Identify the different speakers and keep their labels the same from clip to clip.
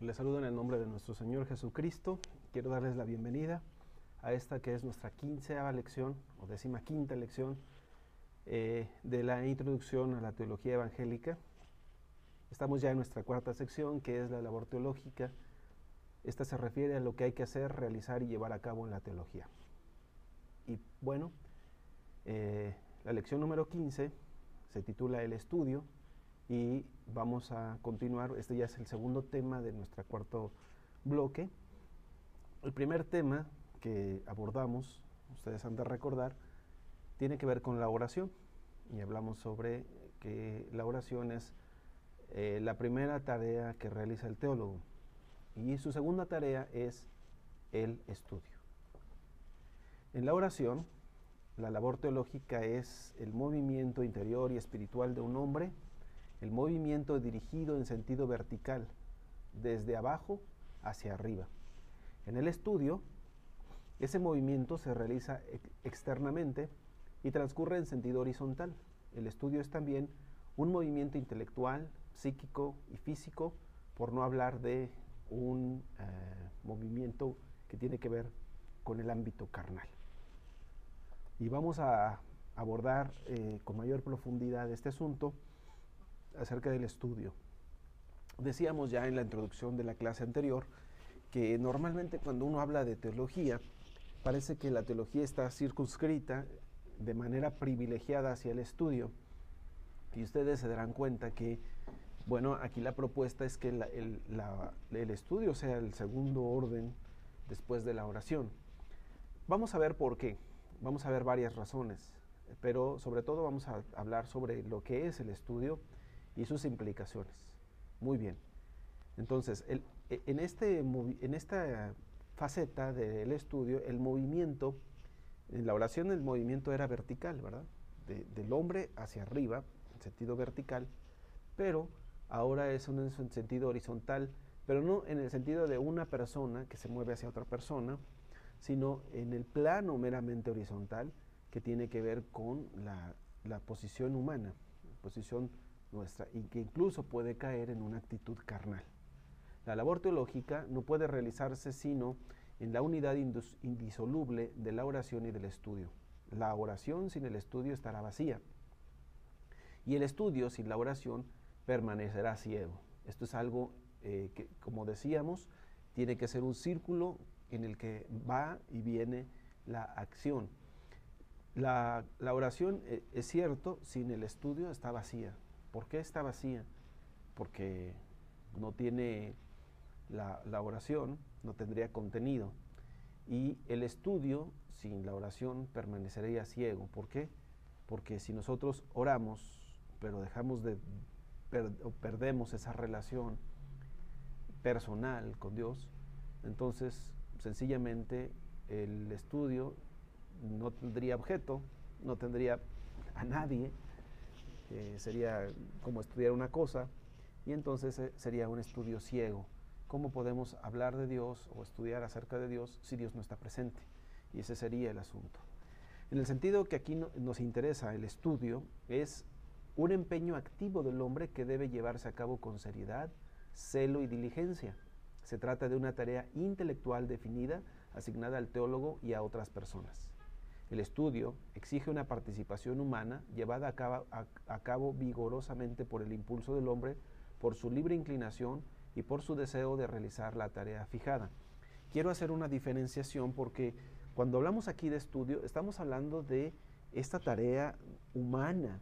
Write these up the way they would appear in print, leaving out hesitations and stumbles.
Speaker 1: Les saludo en el nombre de nuestro Señor Jesucristo. Quiero darles la bienvenida a esta que es nuestra 15ª lección o 15ª lección de la introducción a la teología evangélica. Estamos ya en nuestra 4ª sección, que es la labor teológica. Esta se refiere a lo que hay que hacer, realizar y llevar a cabo en la teología. Y bueno, la lección número 15 se titula El estudio. Y vamos a continuar. Este ya es el segundo tema de nuestro cuarto bloque. El primer tema que abordamos, ustedes han de recordar, tiene que ver con la oración. Y hablamos sobre que la oración es la primera tarea que realiza el teólogo. Y su segunda tarea es el estudio. En la oración, la labor teológica es el movimiento interior y espiritual de un hombre, el movimiento dirigido en sentido vertical, desde abajo hacia arriba. En el estudio, ese movimiento se realiza externamente y transcurre en sentido horizontal. El estudio es también un movimiento intelectual, psíquico y físico, por no hablar de un movimiento que tiene que ver con el ámbito carnal. Y vamos a abordar con mayor profundidad este asunto acerca del estudio. Decíamos ya en la introducción de la clase anterior que normalmente cuando uno habla de teología, parece que la teología está circunscrita de manera privilegiada hacia el estudio. Y ustedes se darán cuenta que, bueno, aquí la propuesta es que el estudio sea el segundo orden después de la oración. Vamos a ver por qué. Vamos a ver varias razones, pero sobre todo vamos a hablar sobre lo que es el estudio y sus implicaciones. Muy bien. Entonces, en esta faceta del estudio, el movimiento, en la oración el movimiento era vertical, ¿verdad? Del hombre hacia arriba, en sentido vertical, pero ahora es en sentido horizontal, pero no en el sentido de una persona que se mueve hacia otra persona, sino en el plano meramente horizontal, que tiene que ver con la posición humana, la posición nuestra, y que incluso puede caer en una actitud carnal. La labor teológica no puede realizarse sino en la unidad indisoluble de la oración y del estudio. La oración sin el estudio estará vacía, y el estudio sin la oración permanecerá ciego. Esto es algo que, como decíamos, tiene que ser un círculo en el que va y viene la acción. La oración, es cierto, sin el estudio está vacía. ¿Por qué está vacía? Porque no tiene la oración, no tendría contenido. Y el estudio sin la oración permanecería ciego. ¿Por qué? Porque si nosotros oramos, pero dejamos perdemos esa relación personal con Dios, entonces sencillamente el estudio no tendría objeto, no tendría a nadie, sería como estudiar una cosa, y entonces sería un estudio ciego. ¿Cómo podemos hablar de Dios o estudiar acerca de Dios si Dios no está presente? Y ese sería el asunto. En el sentido que aquí nos interesa el estudio, es un empeño activo del hombre que debe llevarse a cabo con seriedad, celo y diligencia. Se trata de una tarea intelectual definida, asignada al teólogo y a otras personas. El estudio exige una participación humana llevada a cabo vigorosamente por el impulso del hombre, por su libre inclinación y por su deseo de realizar la tarea fijada. Quiero hacer una diferenciación porque cuando hablamos aquí de estudio, estamos hablando de esta tarea humana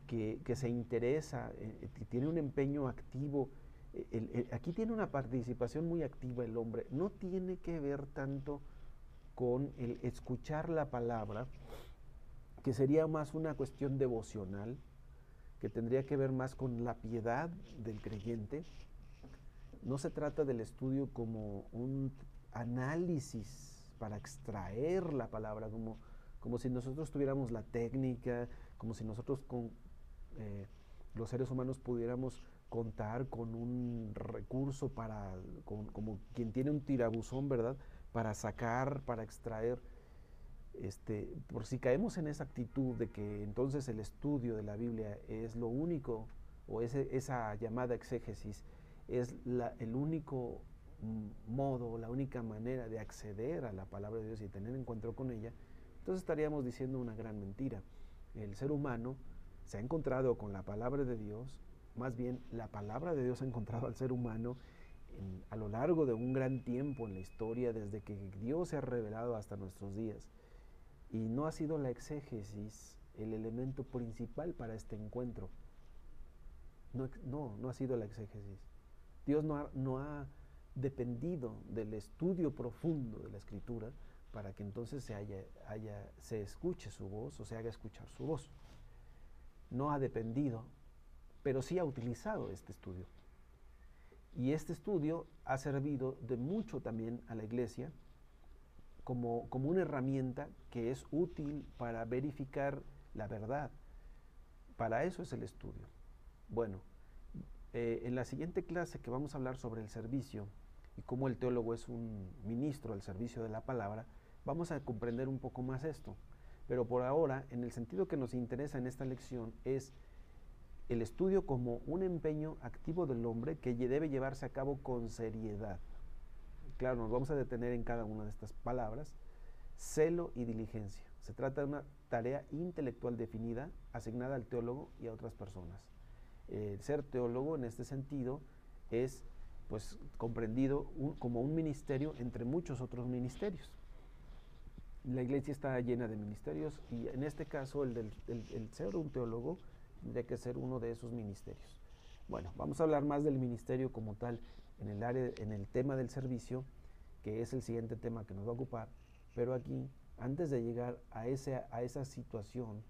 Speaker 1: que se interesa, que tiene un empeño activo. Aquí tiene una participación muy activa el hombre. No tiene que ver tanto con el escuchar la palabra, que sería más una cuestión devocional, que tendría que ver más con la piedad del creyente. No se trata del estudio como un análisis para extraer la palabra, como si nosotros tuviéramos la técnica, como si nosotros los seres humanos pudiéramos contar con un recurso como quien tiene un tirabuzón, ¿verdad?, para sacar, para extraer. Por si caemos en esa actitud de que entonces el estudio de la Biblia es lo único, o esa llamada exégesis es el único modo, la única manera de acceder a la palabra de Dios y tener encuentro con ella, entonces estaríamos diciendo una gran mentira. El ser humano se ha encontrado con la palabra de Dios, más bien la palabra de Dios ha encontrado al ser humano a lo largo de un gran tiempo en la historia, desde que Dios se ha revelado hasta nuestros días. Y no ha sido la exégesis el elemento principal para este encuentro. No ha sido la exégesis. Dios no ha dependido del estudio profundo de la Escritura para que entonces se escuche su voz o se haga escuchar su voz. No ha dependido, pero sí ha utilizado este estudio. Y este estudio ha servido de mucho también a la Iglesia como una herramienta que es útil para verificar la verdad. Para eso es el estudio. Bueno, en la siguiente clase que vamos a hablar sobre el servicio y cómo el teólogo es un ministro al servicio de la palabra, vamos a comprender un poco más esto. Pero por ahora, en el sentido que nos interesa en esta lección, es el estudio como un empeño activo del hombre que debe llevarse a cabo con seriedad. Claro, nos vamos a detener en cada una de estas palabras. Celo y diligencia. Se trata de una tarea intelectual definida, asignada al teólogo y a otras personas. Ser teólogo en este sentido es pues comprendido como un ministerio entre muchos otros ministerios. La Iglesia está llena de ministerios y en este caso el ser un teólogo tendría que ser uno de esos ministerios. Bueno, vamos a hablar más del ministerio como tal en el tema del servicio, que es el siguiente tema que nos va a ocupar, pero aquí, antes de llegar a esa situación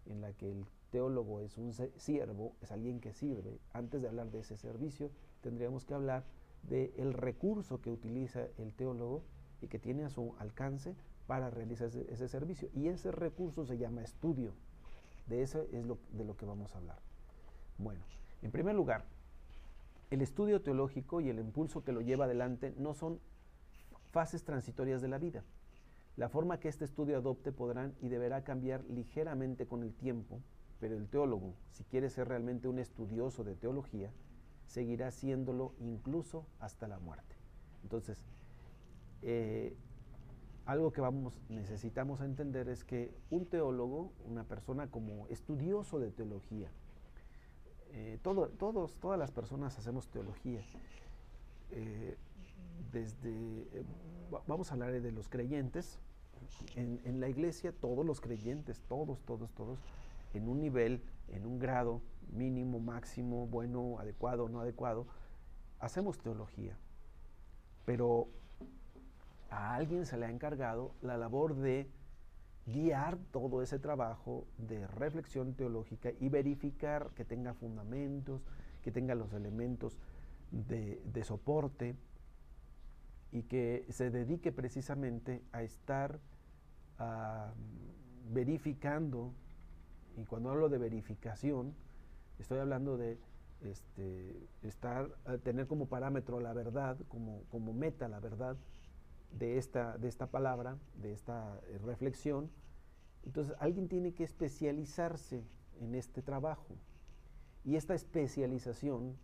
Speaker 1: en la que el teólogo es un siervo, es alguien que sirve, antes de hablar de ese servicio, tendríamos que hablar del recurso que utiliza el teólogo y que tiene a su alcance para realizar ese servicio. Y ese recurso se llama estudio. De eso es de lo que vamos a hablar. Bueno, en primer lugar, el estudio teológico y el impulso que lo lleva adelante no son fases transitorias de la vida. La forma que este estudio adopte podrán y deberá cambiar ligeramente con el tiempo, pero el teólogo, si quiere ser realmente un estudioso de teología, seguirá siéndolo incluso hasta la muerte. Entonces, algo que necesitamos entender es que un teólogo, una persona como estudioso de teología, todas las personas hacemos teología. Vamos a hablar de los creyentes. En la iglesia, todos los creyentes, todos, en un nivel, en un grado mínimo, máximo, bueno, adecuado, no adecuado, hacemos teología. Pero a alguien se le ha encargado la labor de guiar todo ese trabajo de reflexión teológica y verificar que tenga fundamentos, que tenga los elementos de soporte y que se dedique precisamente a estar verificando. Y cuando hablo de verificación, estoy hablando de tener como parámetro la verdad, como meta la verdad de esta palabra, de esta reflexión. Entonces alguien tiene que especializarse en este trabajo. Y esta especialización,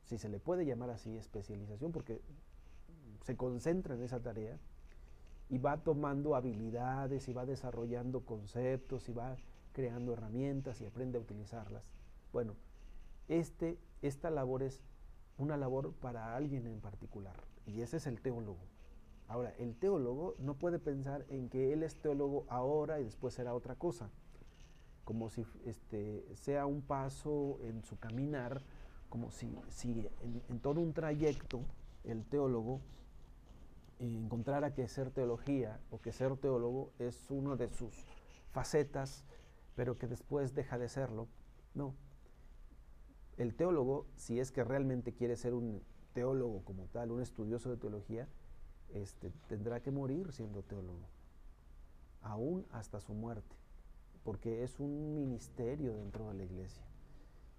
Speaker 1: si se le puede llamar así especialización, porque se concentra en esa tarea y va tomando habilidades y va desarrollando conceptos y va creando herramientas y aprende a utilizarlas. Bueno, esta labor es una labor para alguien en particular y ese es el teólogo. Ahora, el teólogo no puede pensar en que él es teólogo ahora y después será otra cosa, como si sea un paso en su caminar, como si en todo un trayecto el teólogo encontrara que ser teología o que ser teólogo es una de sus facetas, pero que después deja de serlo. No. El teólogo, si es que realmente quiere ser un teólogo como tal, un estudioso de teología, tendrá que morir siendo teólogo, aún hasta su muerte, porque es un ministerio dentro de la iglesia.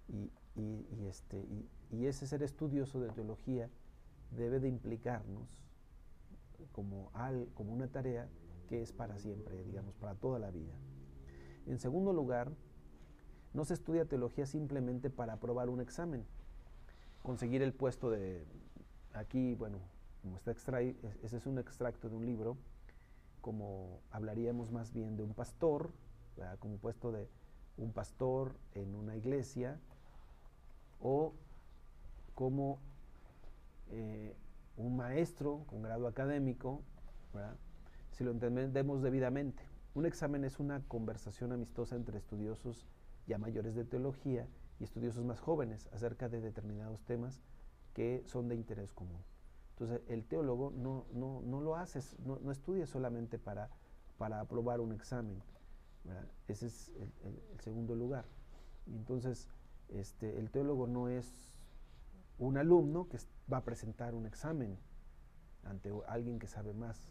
Speaker 1: Y ese ser estudioso de teología debe de implicarnos como una tarea que es para siempre, digamos, para toda la vida. En segundo lugar, no se estudia teología simplemente para aprobar un examen. conseguir el puesto de, aquí, bueno, como está ese es un extracto de un libro, como hablaríamos más bien de un pastor, ¿verdad? Como puesto de un pastor en una iglesia, o como un maestro con grado académico, ¿verdad? Si lo entendemos debidamente. Un examen es una conversación amistosa entre estudiosos ya mayores de teología y estudiosos más jóvenes acerca de determinados temas que son de interés común. Entonces, el teólogo no lo hace, no estudia solamente para aprobar un examen, ¿verdad? Ese es el segundo lugar. Entonces, el teólogo no es un alumno que va a presentar un examen ante alguien que sabe más.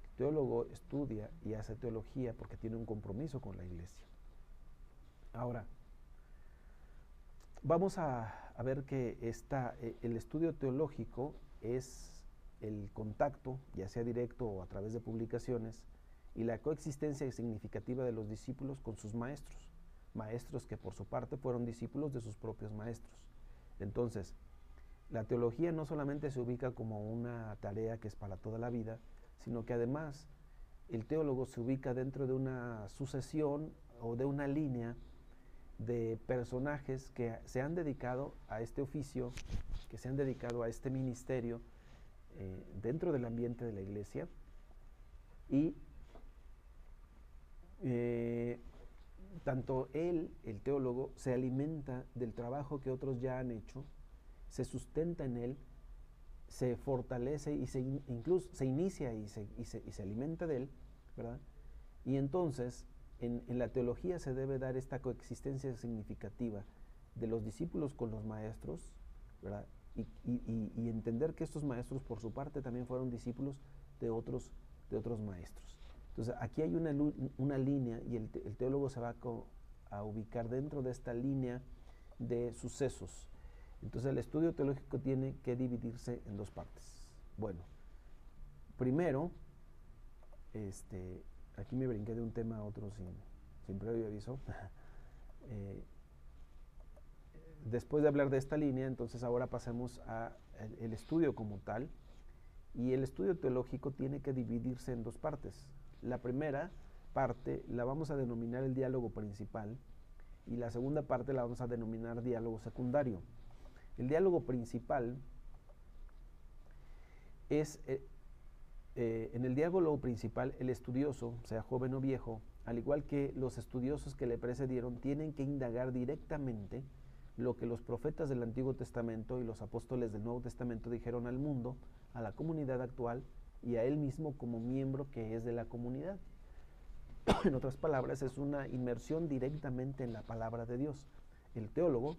Speaker 1: El teólogo estudia y hace teología porque tiene un compromiso con la iglesia. Ahora, vamos a ver que el estudio teológico es el contacto, ya sea directo o a través de publicaciones, y la coexistencia significativa de los discípulos con sus maestros, maestros que por su parte fueron discípulos de sus propios maestros. Entonces, la teología no solamente se ubica como una tarea que es para toda la vida, sino que además el teólogo se ubica dentro de una sucesión o de una línea de personajes que se han dedicado a este oficio, que se han dedicado a este ministerio dentro del ambiente de la iglesia, y tanto él, el teólogo, se alimenta del trabajo que otros ya han hecho, se sustenta en él, se fortalece y incluso se inicia y se alimenta de él, ¿verdad? Y entonces en la teología se debe dar esta coexistencia significativa de los discípulos con los maestros, ¿verdad? Y entender que estos maestros por su parte también fueron discípulos de otros maestros. Entonces aquí hay una línea y el teólogo se va a ubicar dentro de esta línea de sucesos. Entonces el estudio teológico tiene que dividirse en dos partes. Bueno, primero, aquí me brinqué de un tema a otro sin previo aviso. Después de hablar de esta línea, entonces ahora pasemos al estudio como tal. Y el estudio teológico tiene que dividirse en dos partes. La primera parte la vamos a denominar el diálogo principal y la segunda parte la vamos a denominar diálogo secundario. El diálogo principal es, en el diálogo principal, el estudioso, sea joven o viejo, al igual que los estudiosos que le precedieron, tienen que indagar directamente lo que los profetas del Antiguo Testamento y los apóstoles del Nuevo Testamento dijeron al mundo, a la comunidad actual y a él mismo como miembro que es de la comunidad. En otras palabras, es una inmersión directamente en la palabra de Dios. El teólogo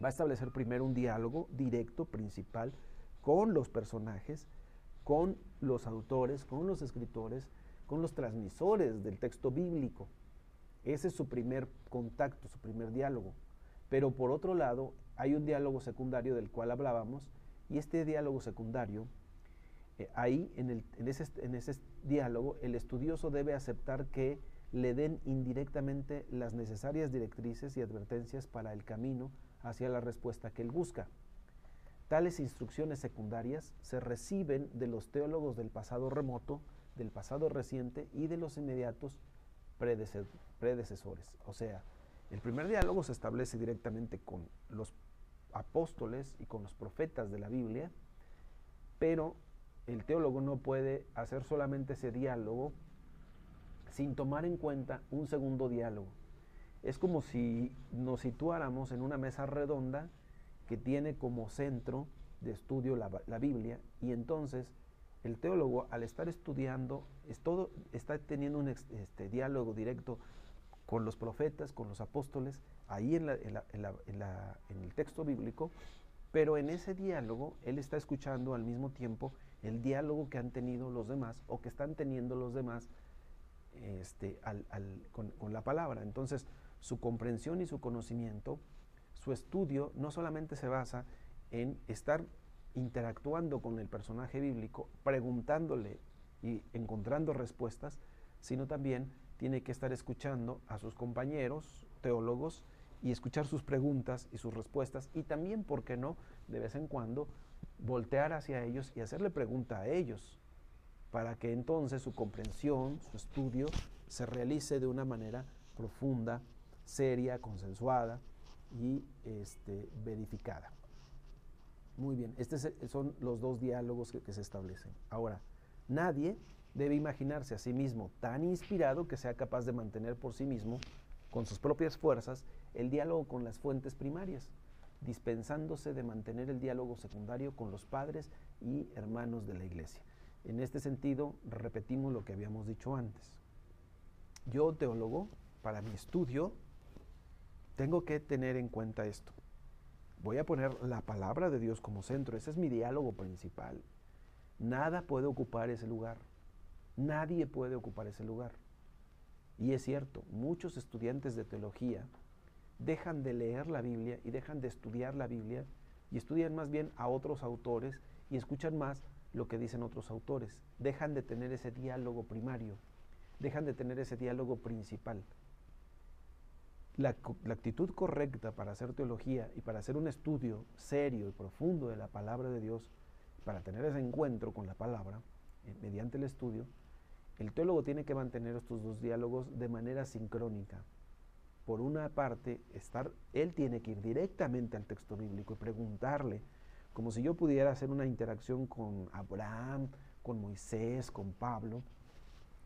Speaker 1: va a establecer primero un diálogo directo, principal, con los personajes, con los autores, con los escritores, con los transmisores del texto bíblico. Ese es su primer contacto, su primer diálogo. Pero por otro lado, hay un diálogo secundario del cual hablábamos, y este diálogo secundario, ahí en ese diálogo, el estudioso debe aceptar que le den indirectamente las necesarias directrices y advertencias para el camino hacia la respuesta que él busca. Tales instrucciones secundarias se reciben de los teólogos del pasado remoto, del pasado reciente y de los inmediatos predecesores. O sea, el primer diálogo se establece directamente con los apóstoles y con los profetas de la Biblia, pero el teólogo no puede hacer solamente ese diálogo sin tomar en cuenta un segundo diálogo. Es como si nos situáramos en una mesa redonda que tiene como centro de estudio la Biblia, y entonces el teólogo, al estar estudiando, está teniendo un diálogo directo con los profetas, con los apóstoles, ahí en el texto bíblico, pero en ese diálogo él está escuchando al mismo tiempo el diálogo que han tenido los demás o que están teniendo los demás con la palabra. Entonces, su comprensión y su conocimiento, su estudio, no solamente se basa en estar interactuando con el personaje bíblico, preguntándole y encontrando respuestas, sino también tiene que estar escuchando a sus compañeros teólogos y escuchar sus preguntas y sus respuestas, y también, ¿por qué no?, de vez en cuando voltear hacia ellos y hacerle pregunta a ellos, para que entonces su comprensión, su estudio, se realice de una manera profunda, seria, consensuada y verificada. Muy bien, estos son los dos diálogos que se establecen. Ahora, nadie debe imaginarse a sí mismo tan inspirado que sea capaz de mantener por sí mismo, con sus propias fuerzas, el diálogo con las fuentes primarias, dispensándose de mantener el diálogo secundario con los padres y hermanos de la Iglesia. En este sentido, repetimos lo que habíamos dicho antes. Yo, teólogo, para mi estudio, tengo que tener en cuenta esto. Voy a poner la palabra de Dios como centro. Ese es mi diálogo principal. Nada puede ocupar ese lugar. Nadie puede ocupar ese lugar. Y es cierto, muchos estudiantes de teología dejan de leer la Biblia y dejan de estudiar la Biblia y estudian más bien a otros autores y escuchan más lo que dicen otros autores. Dejan de tener ese diálogo primario, dejan de tener ese diálogo principal. La actitud correcta para hacer teología y para hacer un estudio serio y profundo de la palabra de Dios, para tener ese encuentro con la palabra, mediante el estudio, el teólogo tiene que mantener estos dos diálogos de manera sincrónica. Por una parte, él tiene que ir directamente al texto bíblico y preguntarle, como si yo pudiera hacer una interacción con Abraham, con Moisés, con Pablo,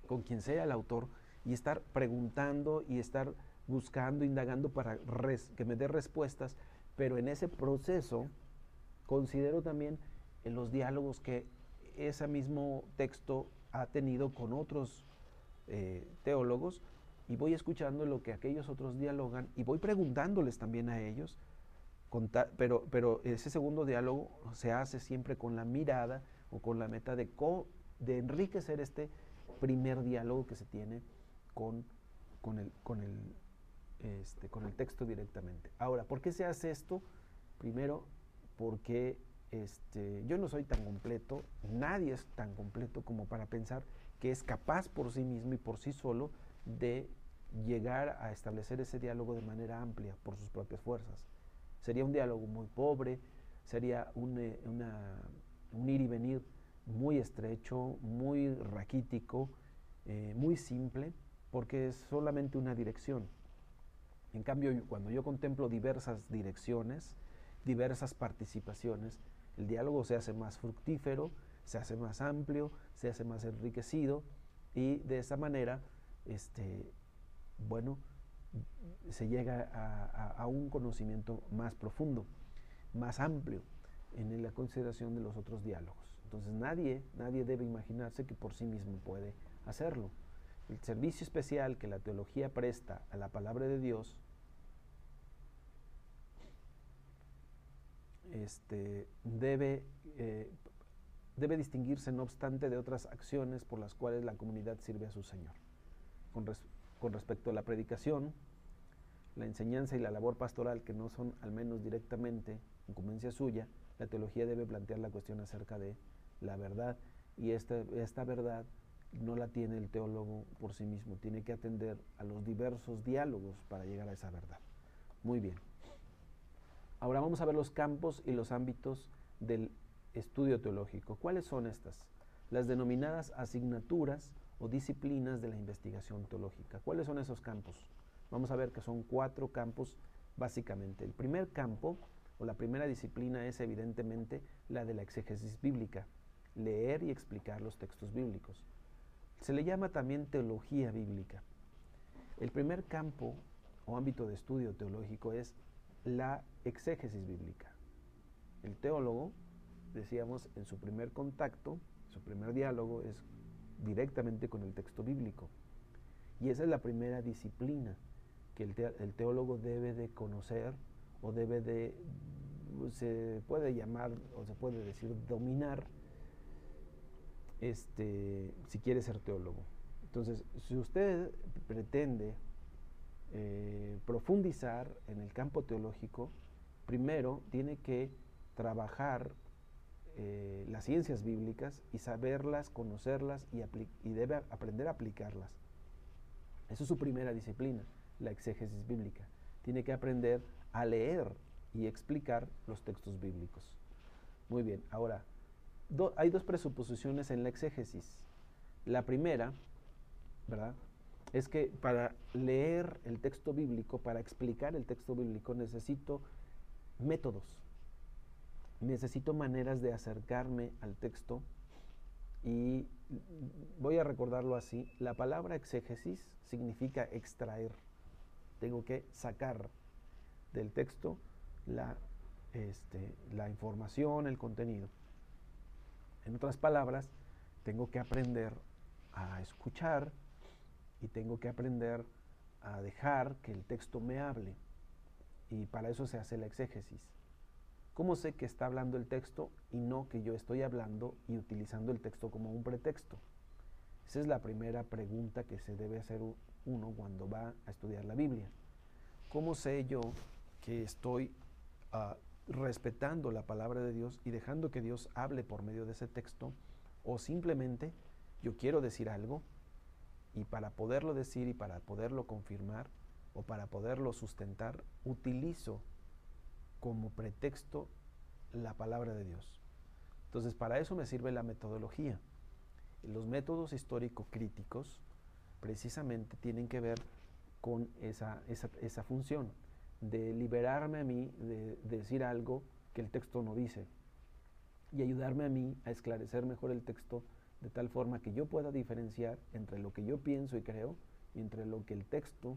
Speaker 1: con quien sea el autor, y estar preguntando y estar buscando, indagando para que me dé respuestas, pero en ese proceso considero también en los diálogos que ese mismo texto ha tenido con otros teólogos, y voy escuchando lo que aquellos otros dialogan y voy preguntándoles también a ellos, pero ese segundo diálogo se hace siempre con la mirada o con la meta de enriquecer este primer diálogo que se tiene con el texto directamente. Ahora, ¿por qué se hace esto? Primero, porque yo no soy tan completo, nadie es tan completo como para pensar que es capaz por sí mismo y por sí solo de llegar a establecer ese diálogo de manera amplia por sus propias fuerzas. Sería un diálogo muy pobre, sería un ir y venir muy estrecho, muy raquítico, muy simple, porque es solamente una dirección. En cambio, cuando yo contemplo diversas direcciones, diversas participaciones, el diálogo se hace más fructífero, se hace más amplio, se hace más enriquecido, y de esa manera, se llega a un conocimiento más profundo, más amplio en la consideración de los otros diálogos. Entonces nadie debe imaginarse que por sí mismo puede hacerlo. El servicio especial que la teología presta a la palabra de Dios debe distinguirse, no obstante, de otras acciones por las cuales la comunidad sirve a su Señor. Con respecto a la predicación, la enseñanza y la labor pastoral, que no son al menos directamente incumbencia suya, la teología debe plantear la cuestión acerca de la verdad, y esta verdad no la tiene el teólogo por sí mismo, tiene que atender a los diversos diálogos para llegar a esa verdad. Muy bien. Ahora vamos a ver los campos y los ámbitos del estudio teológico. ¿Cuáles son estas? Las denominadas asignaturas o disciplinas de la investigación teológica. ¿Cuáles son esos campos? Vamos a ver que son 4 campos básicamente. El primer campo o la primera disciplina es evidentemente la de la exégesis bíblica, leer y explicar los textos bíblicos. Se le llama también teología bíblica. El primer campo o ámbito de estudio teológico es la exégesis bíblica. El teólogo, decíamos, en su primer contacto, su primer diálogo es directamente con el texto bíblico. Y esa es la primera disciplina que el teólogo debe de conocer, o se puede llamar, o se puede decir, dominar, si quiere ser teólogo. Entonces, si usted pretende profundizar en el campo teológico, primero tiene que trabajar las ciencias bíblicas y saberlas, conocerlas, y debe aprender a aplicarlas. Esa es su primera disciplina, la exégesis bíblica. tiene que aprender a leer y explicar los textos bíblicos. Muy bien, ahora, hay dos presuposiciones en la exégesis. La primera, ¿verdad?, es que para leer el texto bíblico, para explicar el texto bíblico, necesito métodos, necesito maneras de acercarme al texto. Y voy a recordarlo así: la palabra exégesis significa extraer. Tengo que sacar del texto la información, el contenido. En otras palabras, tengo que aprender a escuchar y tengo que aprender a dejar que el texto me hable. Y para eso se hace la exégesis. ¿Cómo sé que está hablando el texto y no que yo estoy hablando y utilizando el texto como un pretexto? Esa es la primera pregunta que se debe hacer uno cuando va a estudiar la Biblia. ¿Cómo sé yo que estoy respetando la palabra de Dios y dejando que Dios hable por medio de ese texto? O simplemente yo quiero decir algo y para poderlo decir y para poderlo confirmar o para poderlo sustentar, utilizo como pretexto la palabra de Dios. Entonces, para eso me sirve la metodología. Los métodos histórico-críticos precisamente tienen que ver con esa función de liberarme a mí de decir algo que el texto no dice y ayudarme a mí a esclarecer mejor el texto de tal forma que yo pueda diferenciar entre lo que yo pienso y creo y entre lo que el texto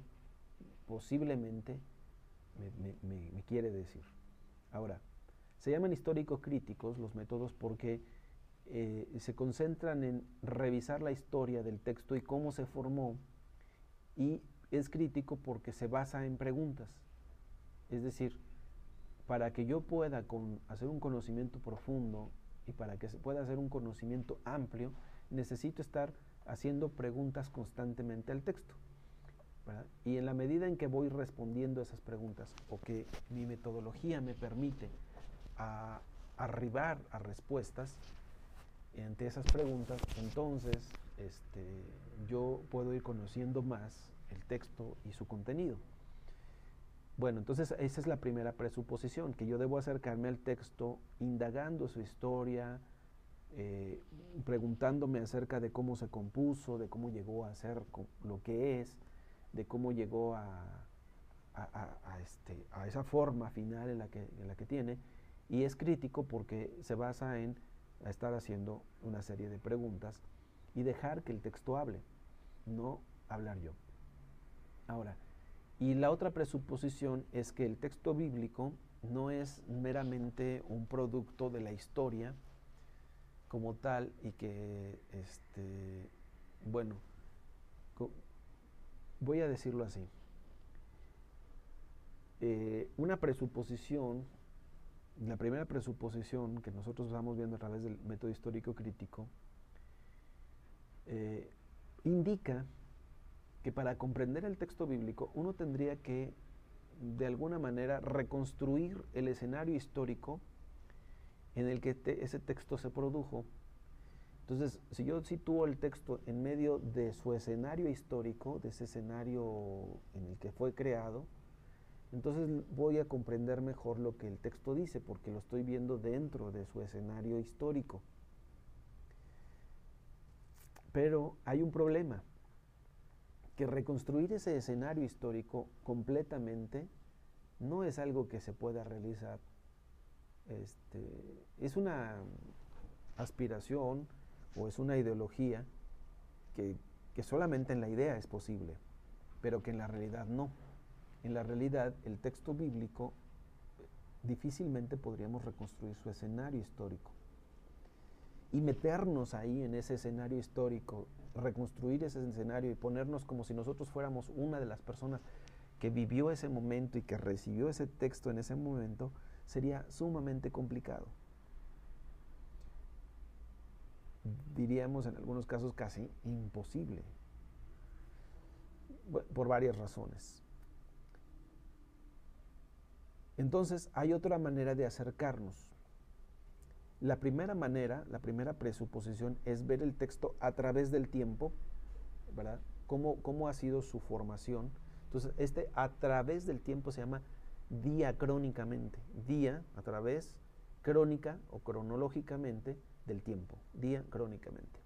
Speaker 1: posiblemente me quiere decir. Ahora, se llaman histórico-críticos los métodos porque se concentran en revisar la historia del texto y cómo se formó, y es crítico porque se basa en preguntas. Es decir, para que yo pueda hacer un conocimiento profundo y para que se pueda hacer un conocimiento amplio, necesito estar haciendo preguntas constantemente al texto, ¿verdad? Y en la medida en que voy respondiendo esas preguntas o que mi metodología me permite arribar a respuestas ante esas preguntas, entonces yo puedo ir conociendo más el texto y su contenido. Bueno, entonces esa es la primera presuposición, que yo debo acercarme al texto indagando su historia, preguntándome acerca de cómo se compuso, de cómo llegó a ser lo que es, de cómo llegó a esa forma final en la que tiene. Y es crítico porque se basa en estar haciendo una serie de preguntas y dejar que el texto hable, no hablar yo. Ahora, y la otra presuposición es que el texto bíblico no es meramente un producto de la historia como tal y que, bueno, voy a decirlo así. Una presuposición, la primera presuposición que nosotros estamos viendo a través del método histórico crítico, indica que para comprender el texto bíblico uno tendría que de alguna manera reconstruir el escenario histórico en el que ese texto se produjo. Entonces, si yo sitúo el texto en medio de su escenario histórico, de ese escenario en el que fue creado, entonces voy a comprender mejor lo que el texto dice, porque lo estoy viendo dentro de su escenario histórico. Pero hay un problema, que reconstruir ese escenario histórico completamente no es algo que se pueda realizar. Es una aspiración o es una ideología que solamente en la idea es posible, pero que en la realidad no. En la realidad, el texto bíblico difícilmente podríamos reconstruir su escenario histórico. Y meternos ahí en ese escenario histórico, reconstruir ese escenario y ponernos como si nosotros fuéramos una de las personas que vivió ese momento y que recibió ese texto en ese momento, sería sumamente complicado. Diríamos en algunos casos casi imposible, por varias razones. Entonces hay otra manera de acercarnos. La primera manera, la primera presuposición es ver el texto a través del tiempo, ¿verdad? Cómo ha sido su formación, Entonces, a través del tiempo se llama diacrónicamente. Día, a través, crónica o cronológicamente del tiempo. Diacrónicamente.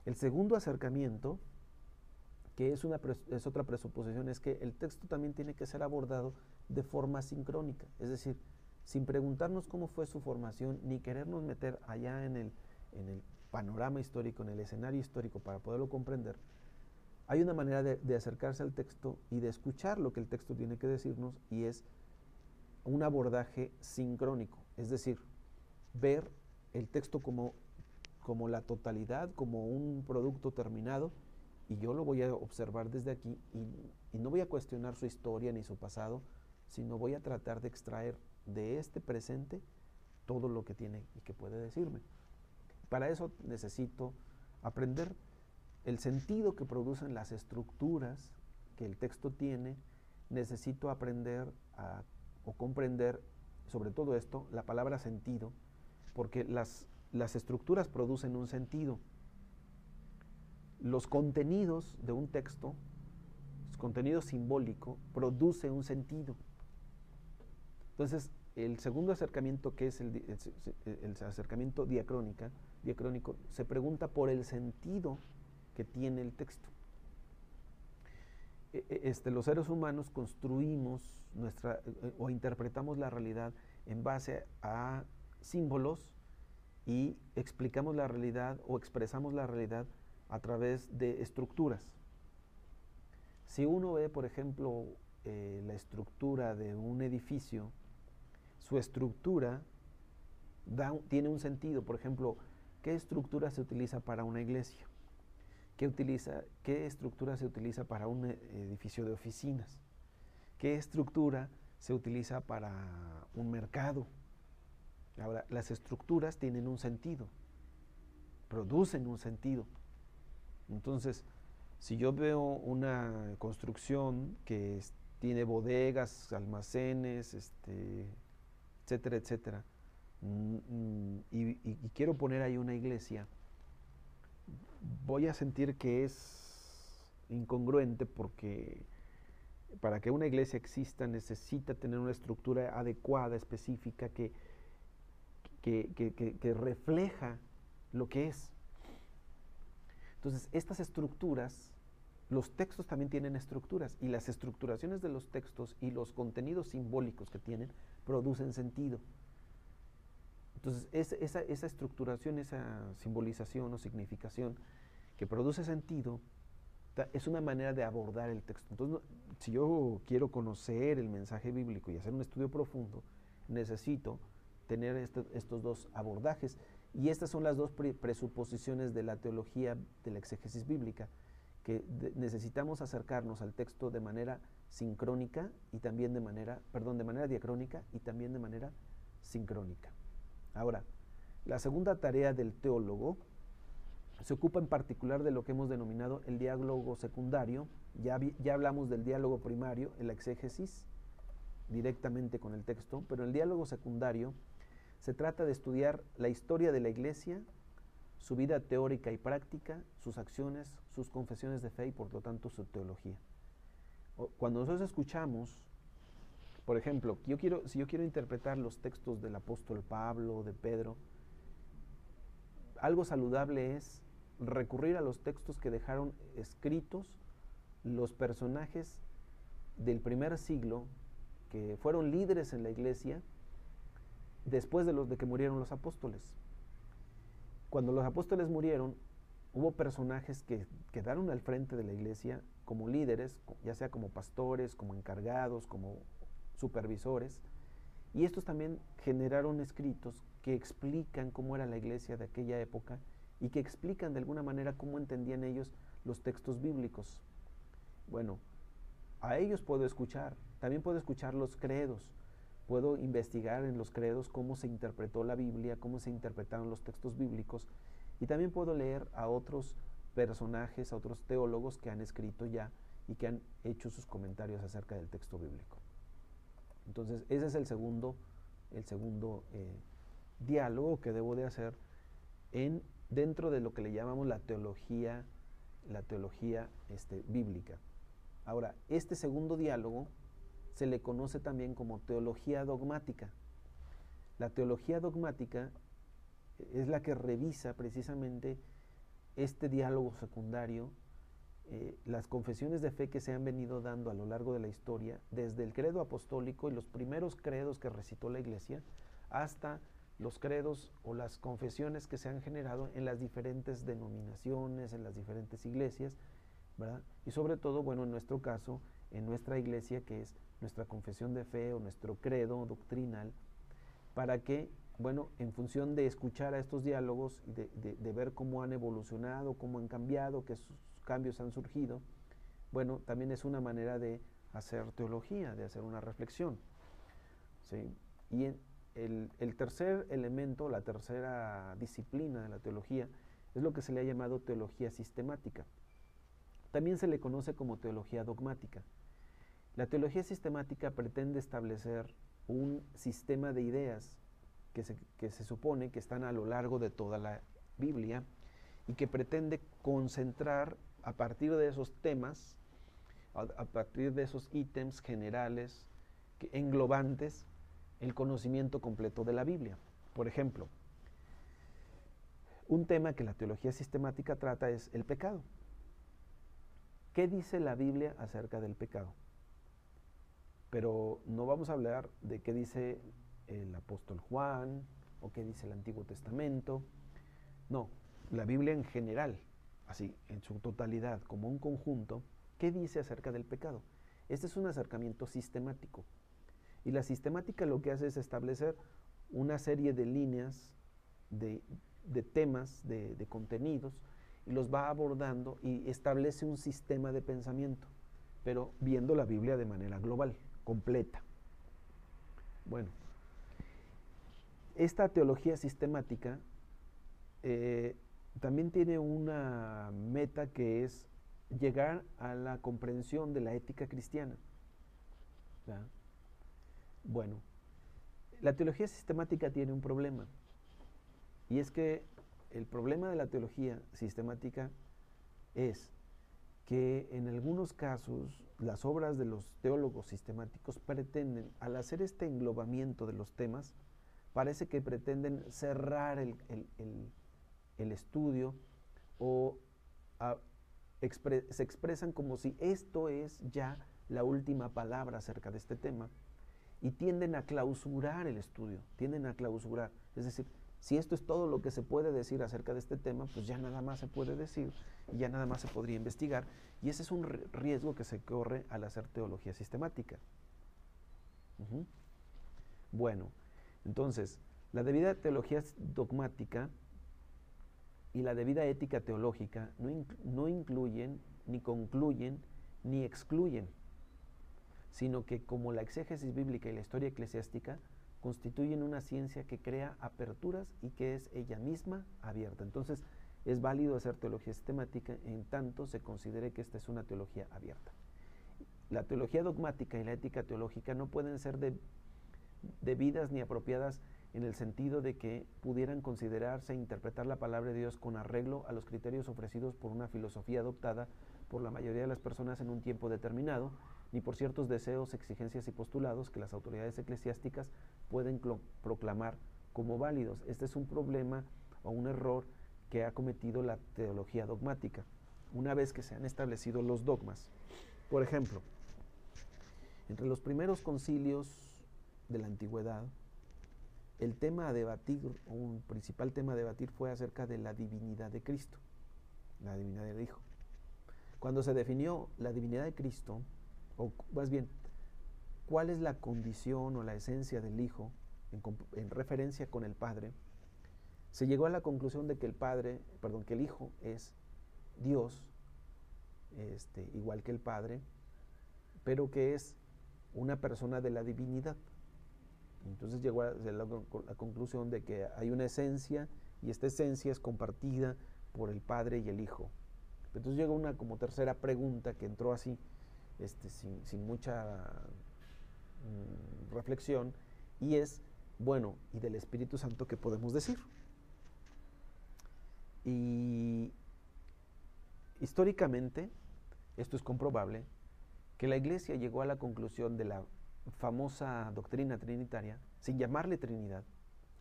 Speaker 1: El segundo acercamiento, que es otra presuposición, es que el texto también tiene que ser abordado de forma sincrónica. Es decir, sin preguntarnos cómo fue su formación, ni querernos meter allá en el panorama histórico, en el escenario histórico para poderlo comprender. Hay una manera de acercarse al texto y de escuchar lo que el texto tiene que decirnos, y es un abordaje sincrónico, es decir, ver el texto como la totalidad, como un producto terminado, y yo lo voy a observar desde aquí y no voy a cuestionar su historia ni su pasado, sino voy a tratar de extraer de este presente todo lo que tiene y que puede decirme. Para eso necesito aprender el sentido que producen las estructuras que el texto tiene. Necesito aprender o comprender, sobre todo esto, la palabra sentido, porque las estructuras producen un sentido. Los contenidos de un texto, el contenido simbólico, produce un sentido. Entonces, el segundo acercamiento, que es el acercamiento diacrónico, se pregunta por el sentido que tiene el texto. Los seres humanos construimos o interpretamos la realidad en base a símbolos, y explicamos la realidad o expresamos la realidad a través de estructuras. Si uno ve, por ejemplo, la estructura de un edificio, su estructura tiene un sentido. Por ejemplo, ¿qué estructura se utiliza para una iglesia? ¿Qué estructura se utiliza para un edificio de oficinas? ¿Qué estructura se utiliza para un mercado? Ahora, las estructuras tienen un sentido, producen un sentido. Entonces, si yo veo una construcción que tiene bodegas, almacenes, etcétera, etcétera, y quiero poner ahí una iglesia, voy a sentir que es incongruente, porque para que una iglesia exista necesita tener una estructura adecuada, específica, que refleja lo que es. Entonces, estas estructuras, los textos también tienen estructuras, y las estructuraciones de los textos y los contenidos simbólicos que tienen producen sentido. Entonces, esa estructuración, esa simbolización o significación que produce sentido, es una manera de abordar el texto. Entonces, si yo quiero conocer el mensaje bíblico y hacer un estudio profundo, necesito tener estos dos abordajes, y estas son las dos presuposiciones de la teología de la exégesis bíblica, que necesitamos acercarnos al texto de manera sincrónica y también de manera diacrónica y también de manera sincrónica. Ahora, la segunda tarea del teólogo se ocupa en particular de lo que hemos denominado el diálogo secundario. Ya hablamos del diálogo primario, en la exégesis, directamente con el texto, pero el diálogo secundario se trata de estudiar la historia de la Iglesia, su vida teórica y práctica, sus acciones, sus confesiones de fe y por lo tanto su teología. Cuando nosotros escuchamos, por ejemplo, si yo quiero interpretar los textos del apóstol Pablo, de Pedro, algo saludable es recurrir a los textos que dejaron escritos los personajes del primer siglo, que fueron líderes en la Iglesia después de que murieron los apóstoles. Cuando los apóstoles murieron, hubo personajes que quedaron al frente de la Iglesia como líderes, ya sea como pastores, como encargados, como supervisores, y estos también generaron escritos que explican cómo era la Iglesia de aquella época y que explican de alguna manera cómo entendían ellos los textos bíblicos. Bueno, a ellos puedo escuchar, también puedo escuchar los credos, puedo investigar en los credos cómo se interpretó la Biblia, cómo se interpretaron los textos bíblicos, y también puedo leer a otros personajes, a otros teólogos que han escrito ya y que han hecho sus comentarios acerca del texto bíblico. Entonces, ese es el segundo diálogo que debo de hacer dentro de lo que le llamamos la teología bíblica. Ahora, este segundo diálogo se le conoce también como teología dogmática. La teología dogmática es la que revisa precisamente este diálogo secundario, las confesiones de fe que se han venido dando a lo largo de la historia, desde el credo apostólico y los primeros credos que recitó la Iglesia, hasta los credos o las confesiones que se han generado en las diferentes denominaciones, en las diferentes iglesias, ¿verdad? Y sobre todo, bueno, en nuestro caso, en nuestra iglesia, que es nuestra confesión de fe o nuestro credo doctrinal, para que, bueno, en función de escuchar a estos diálogos, de ver cómo han evolucionado, cómo han cambiado, qué cambios han surgido, bueno, también es una manera de hacer teología, de hacer una reflexión, ¿sí? Y el tercer elemento, la tercera disciplina de la teología, es lo que se le ha llamado teología sistemática. También se le conoce como teología dogmática. La teología sistemática pretende establecer un sistema de ideas que se supone que están a lo largo de toda la Biblia y que pretende concentrar a partir de esos temas, a partir de esos ítems generales, englobantes, el conocimiento completo de la Biblia. Por ejemplo, un tema que la teología sistemática trata es el pecado. ¿Qué dice la Biblia acerca del pecado? Pero no vamos a hablar de qué dice el apóstol Juan o qué dice el Antiguo Testamento. No, la Biblia en general, así, en su totalidad, como un conjunto, ¿qué dice acerca del pecado? Este es un acercamiento sistemático. Y la sistemática lo que hace es establecer una serie de líneas, de temas, de contenidos, y los va abordando y establece un sistema de pensamiento, pero viendo la Biblia de manera global, completa. Bueno, esta teología sistemática también tiene una meta que es llegar a la comprensión de la ética cristiana, ¿verdad? Bueno, la teología sistemática tiene un problema, y es que el problema de la teología sistemática es que en algunos casos las obras de los teólogos sistemáticos pretenden, al hacer este englobamiento de los temas, parece que pretenden cerrar el estudio o se expresan como si esto es ya la última palabra acerca de este tema, y tienden a clausurar el estudio, tienden a clausurar, es decir, si esto es todo lo que se puede decir acerca de este tema, pues ya nada más se puede decir y ya nada más se podría investigar, y ese es un riesgo que se corre al hacer teología sistemática. Bueno, entonces, la debida teología dogmática y la debida ética teológica no incluyen, ni concluyen, ni excluyen, sino que, como la exégesis bíblica y la historia eclesiástica, constituyen una ciencia que crea aperturas y que es ella misma abierta. Entonces, es válido hacer teología sistemática en tanto se considere que esta es una teología abierta. La teología dogmática y la ética teológica no pueden ser debidas ni apropiadas en el sentido de que pudieran considerarse e interpretar la palabra de Dios con arreglo a los criterios ofrecidos por una filosofía adoptada por la mayoría de las personas en un tiempo determinado, ni por ciertos deseos, exigencias y postulados que las autoridades eclesiásticas pueden proclamar como válidos. Este es un problema o un error que ha cometido la teología dogmática, una vez que se han establecido los dogmas. Por ejemplo, entre los primeros concilios de la antigüedad, el tema a debatir, o un principal tema a debatir, fue acerca de la divinidad de Cristo, la divinidad del Hijo. Cuando se definió la divinidad de Cristo, o más bien, cuál es la condición o la esencia del Hijo en referencia con el Padre, se llegó a la conclusión de que que el Hijo es Dios, igual que el Padre, pero que es una persona de la divinidad. Entonces llegó a la conclusión de que hay una esencia, y esta esencia es compartida por el Padre y el Hijo. Entonces llegó una como tercera pregunta que entró así, sin mucha reflexión, y es, bueno, ¿y del Espíritu Santo qué podemos decir? Y históricamente, esto es comprobable, que la Iglesia llegó a la conclusión de la famosa doctrina trinitaria, sin llamarle Trinidad,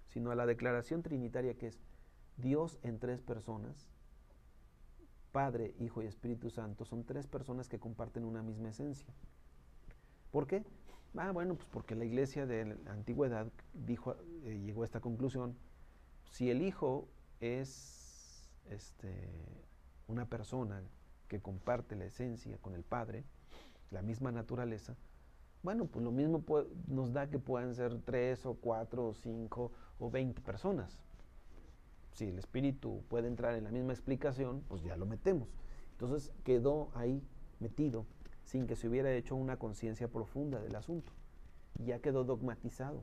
Speaker 1: sino a la declaración trinitaria, que es Dios en tres personas, Padre, Hijo y Espíritu Santo, son tres personas que comparten una misma esencia. ¿Por qué? Bueno, pues porque la Iglesia de la antigüedad llegó a esta conclusión. Si el Hijo es una persona que comparte la esencia con el Padre, la misma naturaleza, bueno, pues lo mismo nos da que puedan ser 3 o 4 o 5 o 20 personas. Si el Espíritu puede entrar en la misma explicación, pues ya lo metemos. Entonces quedó ahí metido sin que se hubiera hecho una conciencia profunda del asunto. Ya quedó dogmatizado,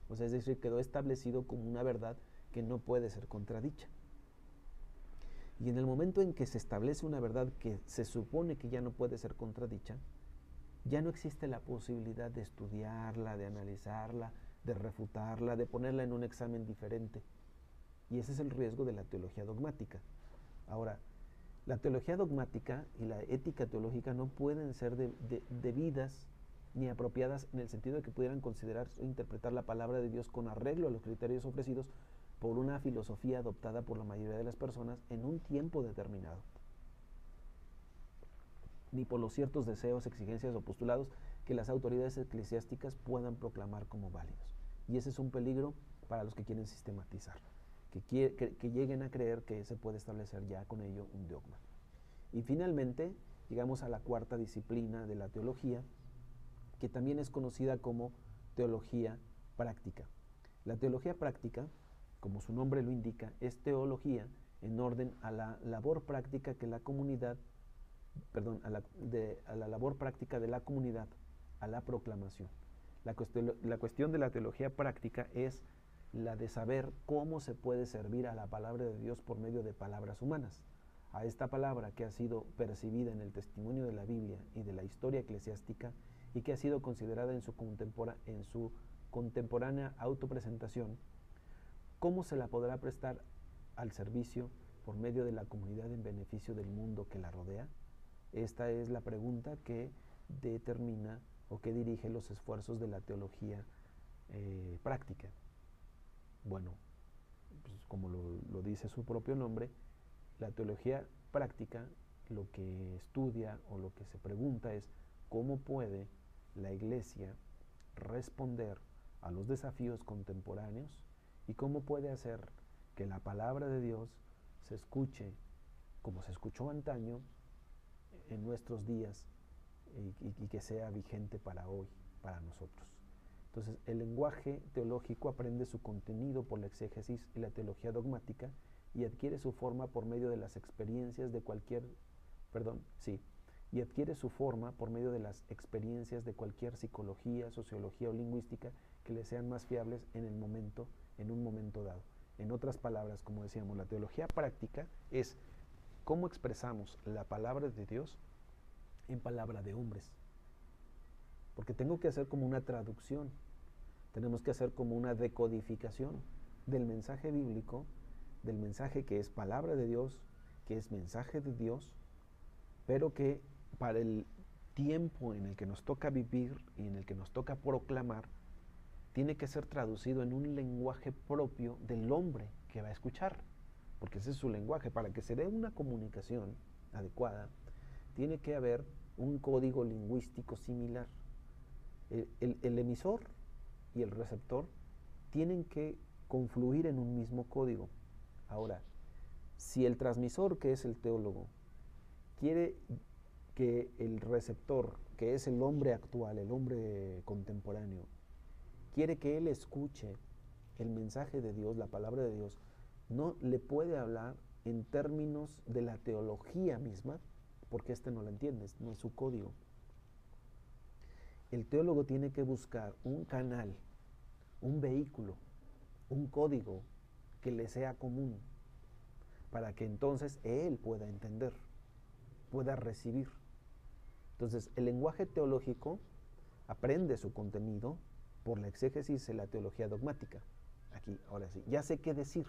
Speaker 1: o sea, es decir, quedó establecido como una verdad que no puede ser contradicha. Y en el momento en que se establece una verdad que se supone que ya no puede ser contradicha, ya no existe la posibilidad de estudiarla, de analizarla, de refutarla, de ponerla en un examen diferente. Y ese es el riesgo de la teología dogmática. Ahora, la teología dogmática y la ética teológica no pueden ser debidas ni apropiadas en el sentido de que pudieran considerar o interpretar la palabra de Dios con arreglo a los criterios ofrecidos por una filosofía adoptada por la mayoría de las personas en un tiempo determinado, ni por los ciertos deseos, exigencias o postulados que las autoridades eclesiásticas puedan proclamar como válidos. Y ese es un peligro para los que quieren sistematizar, que lleguen a creer que se puede establecer ya con ello un dogma. Y finalmente llegamos a la cuarta disciplina de la teología, que también es conocida como teología práctica. La teología práctica, como su nombre lo indica, es teología en orden a la labor práctica que la comunidad, a la labor práctica de la comunidad, a la proclamación. La cuestión de la teología práctica es la de saber cómo se puede servir a la palabra de Dios por medio de palabras humanas. A esta palabra que ha sido percibida en el testimonio de la Biblia y de la historia eclesiástica y que ha sido considerada en su contemporánea autopresentación, ¿cómo se la podrá prestar al servicio por medio de la comunidad en beneficio del mundo que la rodea? Esta es la pregunta que determina o que dirige los esfuerzos de la teología práctica. Bueno, pues como lo dice su propio nombre, la teología práctica lo que estudia o lo que se pregunta es cómo puede la Iglesia responder a los desafíos contemporáneos y cómo puede hacer que la palabra de Dios se escuche como se escuchó antaño en nuestros días y que sea vigente para hoy, para nosotros. Entonces, el lenguaje teológico aprende su contenido por la exégesis y la teología dogmática y adquiere su forma por medio de las experiencias de psicología, sociología o lingüística que le sean más fiables en un momento dado. En otras palabras, como decíamos, la teología práctica es cómo expresamos la palabra de Dios en palabra de hombres. Porque tengo que hacer como una traducción, tenemos que hacer como una decodificación del mensaje bíblico, del mensaje que es palabra de Dios, que es mensaje de Dios, pero que para el tiempo en el que nos toca vivir y en el que nos toca proclamar, tiene que ser traducido en un lenguaje propio del hombre que va a escuchar, porque ese es su lenguaje. Para que se dé una comunicación adecuada, tiene que haber un código lingüístico similar. El emisor y el receptor tienen que confluir en un mismo código. Ahora, si el transmisor, que es el teólogo, quiere que el receptor, que es el hombre actual, el hombre contemporáneo, quiere que él escuche el mensaje de Dios, la palabra de Dios, no le puede hablar en términos de la teología misma, porque no la entiende, no es su código. El teólogo tiene que buscar un canal, un vehículo, un código que le sea común, para que entonces él pueda entender, pueda recibir. Entonces, el lenguaje teológico aprende su contenido por la exégesis de la teología dogmática. Aquí, ahora sí, ya sé qué decir.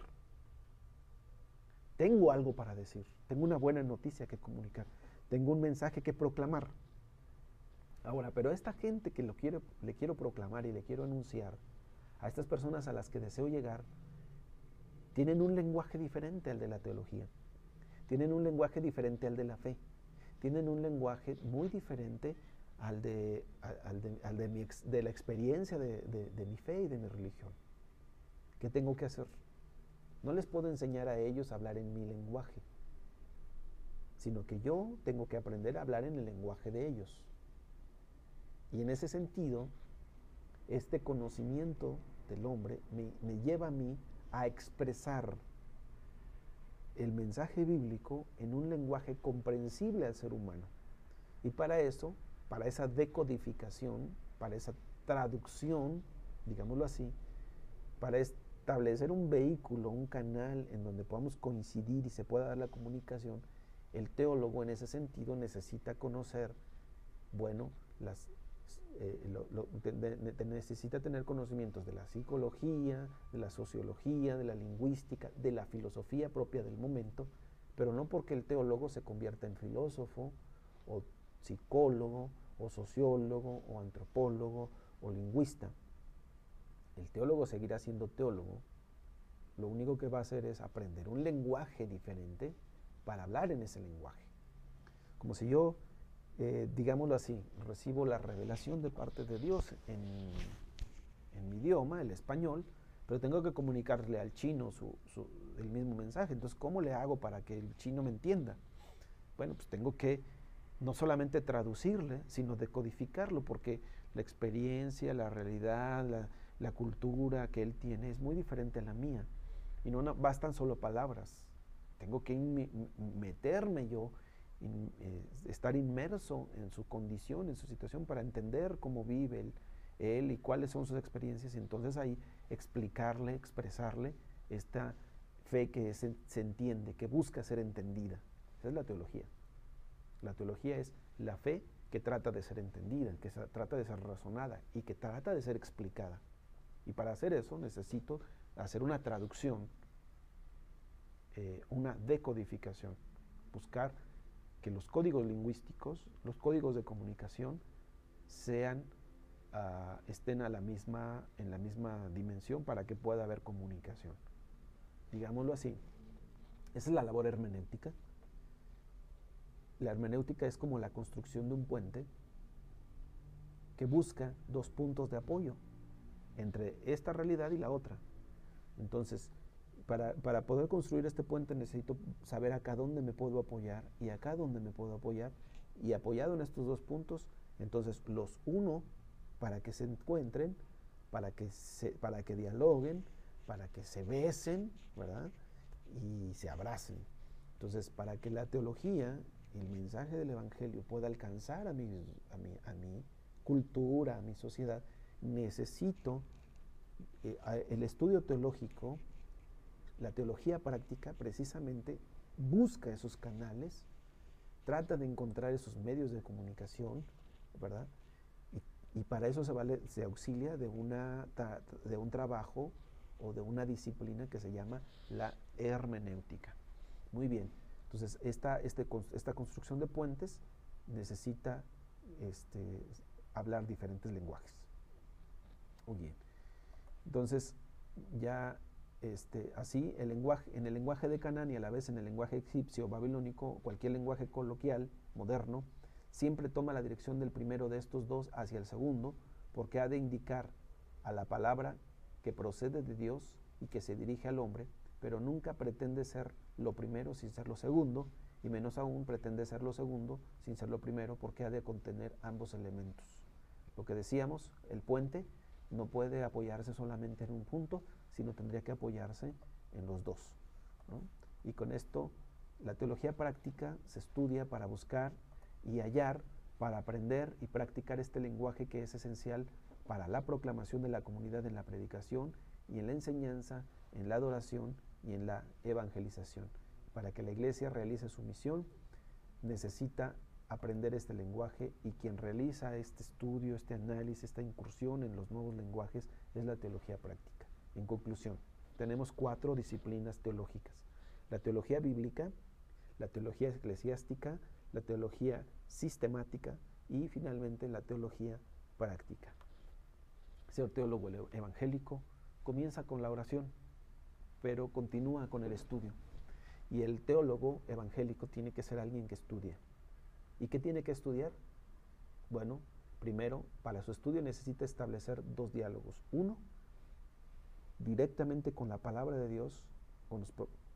Speaker 1: Tengo algo para decir, tengo una buena noticia que comunicar, tengo un mensaje que proclamar. Ahora, pero a esta gente que le quiero proclamar y le quiero anunciar, a estas personas a las que deseo llegar, tienen un lenguaje diferente al de la teología, tienen un lenguaje diferente al de la fe, tienen un lenguaje muy diferente de la experiencia de mi fe y de mi religión. ¿Qué tengo que hacer? No les puedo enseñar a ellos a hablar en mi lenguaje, sino que yo tengo que aprender a hablar en el lenguaje de ellos. Y en ese sentido, este conocimiento del hombre me lleva a mí a expresar el mensaje bíblico en un lenguaje comprensible al ser humano. Y para eso, para esa decodificación, para esa traducción, digámoslo así, para establecer un vehículo, un canal en donde podamos coincidir y se pueda dar la comunicación, el teólogo en ese sentido necesita conocer, bueno, necesita tener conocimientos de la psicología, de la sociología, de la lingüística, de la filosofía propia del momento, pero no porque el teólogo se convierta en filósofo o psicólogo o sociólogo o antropólogo o lingüista. El teólogo seguirá siendo teólogo. Lo único que va a hacer es aprender un lenguaje diferente para hablar en ese lenguaje. Como si yo, digámoslo así, recibo la revelación de parte de Dios en mi idioma, el español, pero tengo que comunicarle al chino el mismo mensaje. Entonces, ¿cómo le hago para que el chino me entienda? Bueno, pues tengo que no solamente traducirle, sino decodificarlo, porque la experiencia, la realidad, la cultura que él tiene es muy diferente a la mía. Y no bastan solo palabras. Tengo que meterme yo, estar inmerso en su condición, en su situación, para entender cómo vive él y cuáles son sus experiencias. Y entonces ahí explicarle, expresarle esta fe que se entiende, que busca ser entendida. Esa es la teología. La teología es la fe que trata de ser entendida, que trata de ser razonada y que trata de ser explicada. Y para hacer eso necesito hacer una traducción, una decodificación, buscar que los códigos lingüísticos, los códigos de comunicación estén en la misma dimensión para que pueda haber comunicación. Digámoslo así. Esa es la labor hermenéutica. La hermenéutica es como la construcción de un puente que busca dos puntos de apoyo entre esta realidad y la otra. Entonces, para poder construir este puente necesito saber acá dónde me puedo apoyar y acá dónde me puedo apoyar, y apoyado en estos dos puntos, entonces los uno para que se encuentren, para que dialoguen, para que se besen, ¿verdad? Y se abracen. Entonces, para que la teología, el mensaje del Evangelio pueda alcanzar a mi cultura, a mi sociedad, necesito el estudio teológico. La teología práctica precisamente busca esos canales, trata de encontrar esos medios de comunicación, ¿verdad? Y para eso se auxilia de un trabajo o de una disciplina que se llama la hermenéutica. Muy bien, entonces esta construcción de puentes necesita hablar diferentes lenguajes. Muy bien, entonces ya así en el lenguaje de Canaán y a la vez en el lenguaje egipcio, babilónico, cualquier lenguaje coloquial, moderno, siempre toma la dirección del primero de estos dos hacia el segundo, porque ha de indicar a la palabra que procede de Dios y que se dirige al hombre, pero nunca pretende ser lo primero sin ser lo segundo, y menos aún pretende ser lo segundo sin ser lo primero, porque ha de contener ambos elementos. Lo que decíamos, el puente no puede apoyarse solamente en un punto, sino tendría que apoyarse en los dos, ¿no? Y con esto, la teología práctica se estudia para buscar y hallar, para aprender y practicar este lenguaje que es esencial para la proclamación de la comunidad en la predicación y en la enseñanza, en la adoración y en la evangelización. Para que la iglesia realice su misión, necesita aprender este lenguaje, y quien realiza este estudio, este análisis, esta incursión en los nuevos lenguajes es la teología práctica. En conclusión, tenemos 4 disciplinas teológicas: la teología bíblica, la teología eclesiástica, la teología sistemática, y finalmente la teología práctica. Ser teólogo evangélico comienza con la oración, pero continúa con el estudio. Y el teólogo evangélico tiene que ser alguien que estudie. ¿Y qué tiene que estudiar? Bueno, primero, para su estudio necesita establecer 2 diálogos. Uno, directamente con la palabra de Dios, con los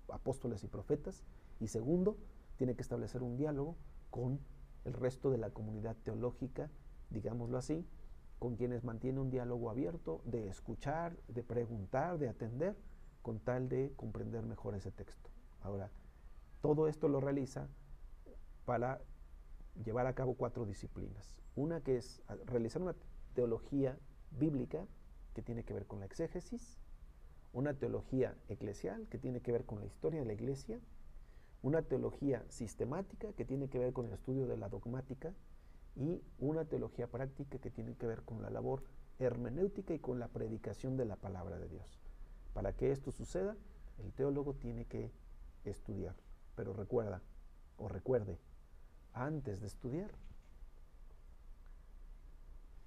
Speaker 1: apóstoles y profetas. Y segundo, tiene que establecer un diálogo con el resto de la comunidad teológica, digámoslo así, con quienes mantiene un diálogo abierto de escuchar, de preguntar, de atender, con tal de comprender mejor ese texto. Ahora, todo esto lo realiza para llevar a cabo 4 disciplinas. Una que es realizar una teología bíblica que tiene que ver con la exégesis, una teología eclesial que tiene que ver con la historia de la iglesia, una teología sistemática que tiene que ver con el estudio de la dogmática y una teología práctica que tiene que ver con la labor hermenéutica y con la predicación de la palabra de Dios. Para que esto suceda, el teólogo tiene que estudiar. Pero recuerde, antes de estudiar,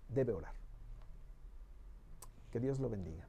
Speaker 1: debe orar. Que Dios lo bendiga.